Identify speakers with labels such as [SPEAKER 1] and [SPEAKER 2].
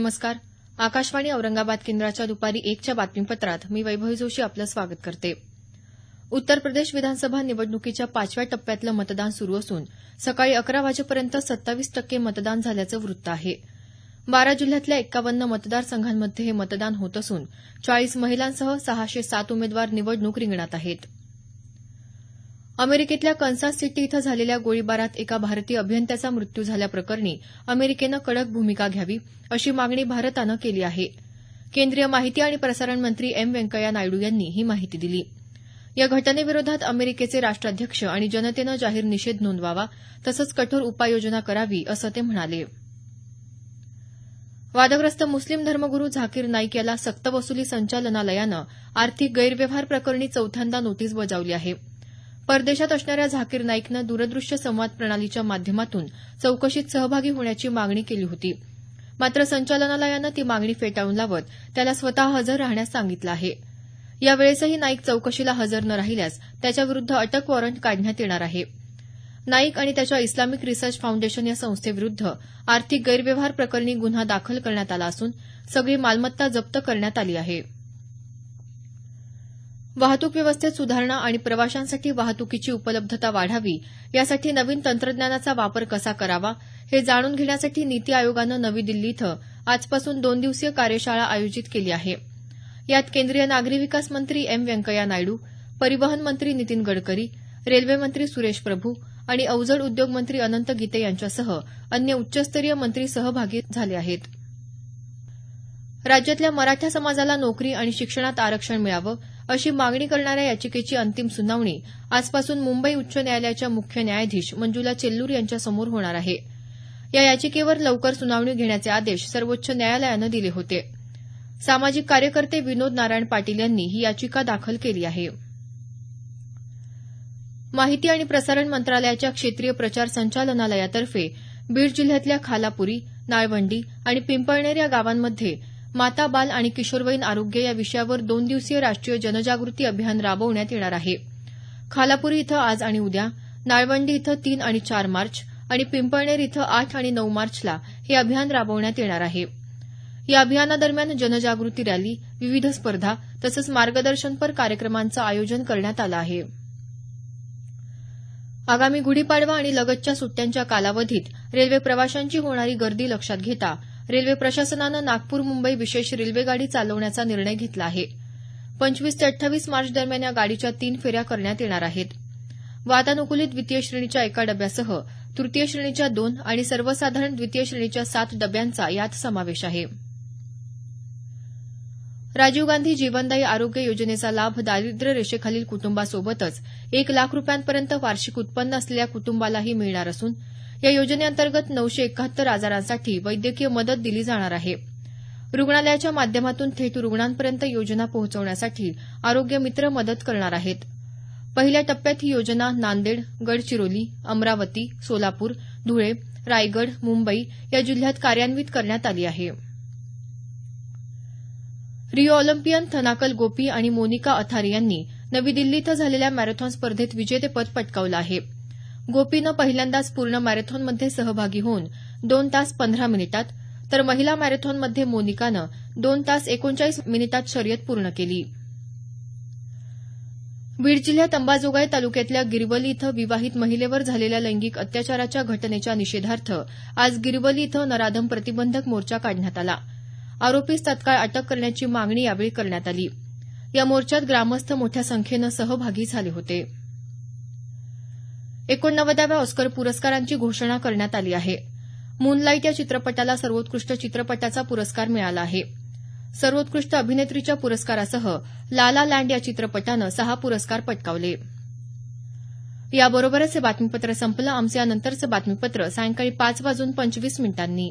[SPEAKER 1] नमस्कार. आकाशवाणी औरंगाबाद केंद्राच्या दुपारी 1च्या बातमीपत्रात मी वैभवी जोशी आपलं स्वागत करते. उत्तर प्रदेश विधानसभा निवडणुकीच्या 5व्या टप्प्यातलं मतदान सुरू असून सकाळी 11 वाजेपर्यंत 27% मतदान झाल्याचं वृत्त आहे. 12 जिल्ह्यातल्या 51 मतदारसंघांमध्ये हे मतदान होत असून 40 महिलांसह 607 उमेदवार निवडणूक रिंगणात आहेत. अमेरिकेतल्या कन्सास सिटी इथं झालेल्या गोळीबारात एका भारतीय अभियंत्याचा मृत्यू झाल्याप्रकरणी अमेरिकेनं कडक भूमिका घ्यावी अशी मागणी भारतानं केली आहे. केंद्रीय माहिती आणि प्रसारण मंत्री एम व्यंकय्या नायडू यांनी ही माहिती दिली. या घटनेविरोधात अमेरिकेचे राष्ट्राध्यक्ष आणि जनतेनं जाहीर निषेध नोंदवावा तसंच कठोर उपाययोजना करावी असं ते म्हणाले. वादग्रस्त मुस्लिम धर्मगुरू झाकीर नाईक याला सक्तवसुली संचालनालयानं आर्थिक गैरव्यवहार प्रकरणी चौथ्यांदा नोटीस बजावली आहे. परदेशात असणाऱ्या झाकीर नाईकनं दूरदृश्य संवाद प्रणालीच्या माध्यमातून चौकशीत सहभागी होण्याची मागणी केली होती. मात्र संचालनालयानं ती मागणी फेटाळून लावत त्याला स्वतः हजर राहण्यास सांगितलं आहे. यावेळेसही नाईक चौकशीला हजर न राहिल्यास त्याच्याविरुद्ध अटक वॉरंट काढण्यात येणार आहे. नाईक आणि त्याच्या इस्लामिक रिसर्च फाउंडेशन या संस्थेविरुद्ध आर्थिक गैरव्यवहार प्रकरणी गुन्हा दाखल करण्यात आला असून सगळी मालमत्ता जप्त करण्यात आली आहे. वाहतूक व्यवस्थेत सुधारणा आणि प्रवाशांसाठी वाहतुकीची उपलब्धता वाढावी यासाठी नवीन तंत्रज्ञानाचा वापर कसा करावा हे जाणून घेण्यासाठी नीती आयोगानं नवी दिल्ली इथं आजपासून 2 दिवसीय कार्यशाळा आयोजित केली आहे. यात केंद्रीय नागरी विकास मंत्री एम व्यंकय्या नायडू, परिवहन मंत्री नितीन गडकरी, रेल्वे मंत्री सुरेश प्रभू आणि अवजड उद्योग मंत्री अनंत गीते यांच्यासह अन्य उच्चस्तरीय मंत्री सहभागी झाले आहेत. राज्यातल्या मराठा समाजाला नोकरी आणि शिक्षणात आरक्षण मिळावं अशी मागणी करणाऱ्या याचिकेची अंतिम सुनावणी आजपासून मुंबई उच्च न्यायालयाच्या मुख्य न्यायाधीश मंजुला चेल्लूर यांच्यासमोर होणार आहे. या याचिकेवर लवकर सुनावणी घेण्याचे आदेश सर्वोच्च न्यायालयानं दिले होते. सामाजिक कार्यकर्ते विनोद नारायण पाटील यांनी ही याचिका दाखल केली आहे. माहिती आणि प्रसारण मंत्रालयाच्या क्षेत्रीय प्रचार संचालनालयातर्फे बीड जिल्ह्यातल्या खालापुरी, नाळवंडी आणि पिंपळनेर या गावांमध्ये माता, बाल आणि किशोरवयीन आरोग्य या विषयावर 2 दिवसीय राष्ट्रीय जनजागृती अभियान राबवण्यात येणार आहे. खालापुरी इथं आज आणि उद्या, नाळवंडी इथं 3 आणि 4 मार्च आणि पिंपळनेर इथं 8 आणि 9 मार्चला हे अभियान राबवण्यात येणार आहे. या अभियानादरम्यान जनजागृती रॅली, विविध स्पर्धा तसंच मार्गदर्शनपर कार्यक्रमांचं आयोजन करण्यात आलं आहे. आगामी गुढीपाडवा आणि लगतच्या सुट्ट्यांच्या कालावधीत रेल्वे प्रवाशांची होणारी गर्दी लक्षात घेता रेल्वे प्रशासनानं नागपूर मुंबई विशेष रेल्वेगाडी चालवण्याचा निर्णय घेतला आहे. 25 ते 28 मार्च दरम्यान या गाडीच्या 3 फेऱ्या करण्यात येणार आहेत. वातानुकूलित द्वितीय श्रेणीच्या एका डब्यासह तृतीय श्रेणीच्या 2 आणि सर्वसाधारण द्वितीय श्रेणीच्या 7 डब्यांचा यात समावेश आहे. राजीव गांधी जीवनदायी आरोग्य योजनेचा लाभ दारिद्र्य रेषेखालील कुटुंबासोबतच 1 लाख रुपयांपर्यंत वार्षिक उत्पन्न असलेल्या कुटुंबालाही मिळणार असून या योजनेअंतर्गत 971 आजारांसाठी वैद्यकीय मदत दिली जाणार आहे. रुग्णालयाच्या माध्यमातून थेट रुग्णांपर्यंत योजना पोहोचवण्यासाठी आरोग्य मित्र मदत करणार आहेत. पहिल्या टप्प्यात ही योजना नांदेड, गडचिरोली, अमरावती, सोलापूर, धुळे, रायगड, मुंबई या जिल्ह्यात कार्यान्वित करण्यात आली आहे. रिओ ऑलिम्पियन थनाकल गोपी आणि मोनिका अथारे यांनी नवी दिल्ली इथं झालेल्या मॅरेथॉन स्पर्धेत विजेतेपद पटकावलं आहे. गोपीनं पहिल्यांदाच पूर्ण मॅरेथॉनमध्ये सहभागी होऊन 2 तास 15 मिनिटात तर महिला मॅरेथॉनमध्ये मोनिकानं 2 तास 39 मिनिटात शर्यत पूर्ण केली. बीड जिल्ह्यात अंबाजोगाई तालुक्यातल्या गिरवली इथं विवाहित महिलेवर झालेल्या लैंगिक अत्याचाराच्या घटनेच्या निषेधार्थ आज गिरवली इथं नराधम प्रतिबंधक मोर्चा काढण्यात आला. आरोपीस तत्काळ अटक करण्याची मागणी यावेळी करण्यात आली. या मोर्चात ग्रामस्थ मोठ्या संख्येनं सहभागी झाले होते. 89व्या ऑस्कर पुरस्कारांची घोषणा करण्यात आली आहे. मूनलाईट या चित्रपटाला सर्वोत्कृष्ट चित्रपटाचा पुरस्कार मिळाला आहे. सर्वोत्कृष्ट अभिनेत्रीच्या पुरस्कारासह ला ला लँड या चित्रपटानं 6 पुरस्कार पटकावले. याबरोबरच हे बातमीपत्र संपलं. आमचं यानंतरचं बातमीपत्र सायंकाळी 5:25 मिनिटांनी.